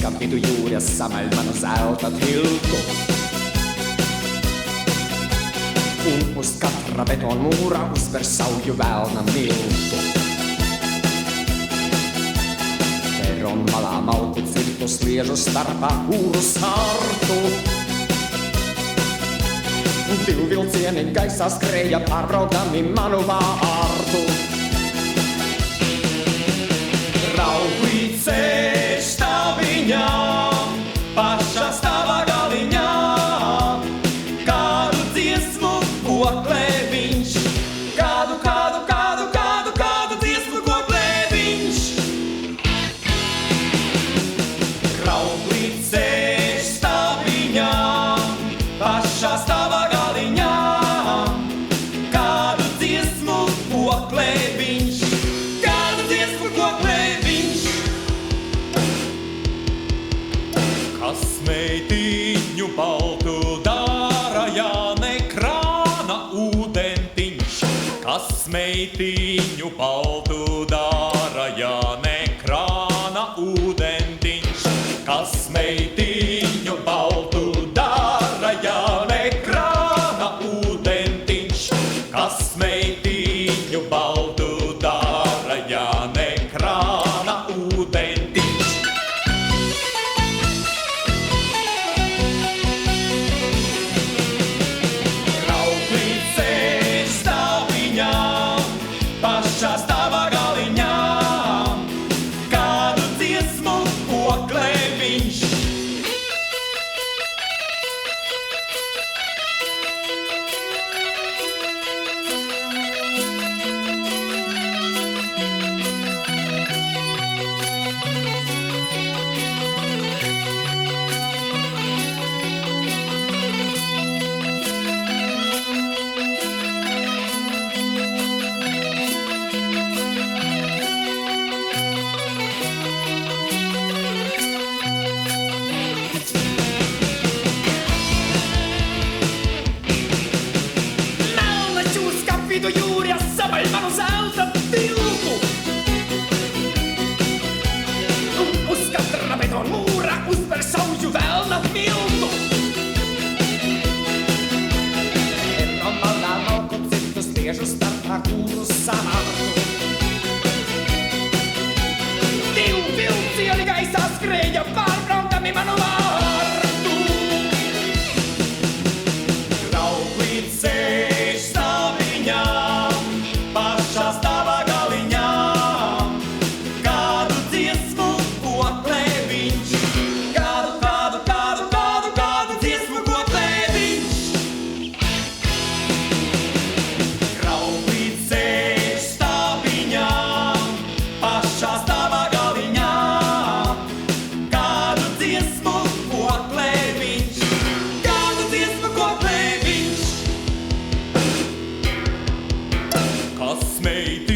Uzkap vidu jūras, samaļ manu zelta tiltu. Un uz katra betona mūra uzver sauju velna miltu. Peron malā malku cirtu sliežu starpā kūru sartu. Divi vilcieni gaisā skrēja pārbraukdami manu vārtu. Rauklīt ceļš taviņā, pašā stāvā galiņā, kādu dziesmu koklē viņš, kādu dziesmu koklē viņš. Rauklīt ceļš taviņā, pašā stāvā galiņā, kādu dziesmu koklē viņš, kādu dziesmu koklē viņš. Kas meitiņu baltu dara, ja ne krāna ūdentiņš? Kas meitiņu baltu dara, ja ne krāna ūdentiņš? Kas meitiņu baltu dara, ja ne krāna ūdentiņš? Kas meitiņu baltu dara, ja ne krāna ūdentiņš? Rauklīt ceļš taviņā, pašā stāvā galiņā, kādu dziesmu koklē viņš. Melnais uzkap vidu jūras, samaļ manu zelta tiltu. Un uz katra betona mūra uzver sauju velna miltu. Peron malā malku cirtu sliežu starpā kūru sartu. Divi vilcieni gaisā skrēja pārbraukdami manu vārtu. Rauklīt ceļš taviņā, pašā stāvā galiņā, kādu dziesmu koklē viņš, kādu dziesmu koklē viņš. Rauklīt ceļš taviņā, pašā stāvā galiņā, kādu dziesmu koklē viņš, kādu dziesmu koklē viņš. Kas meitiņu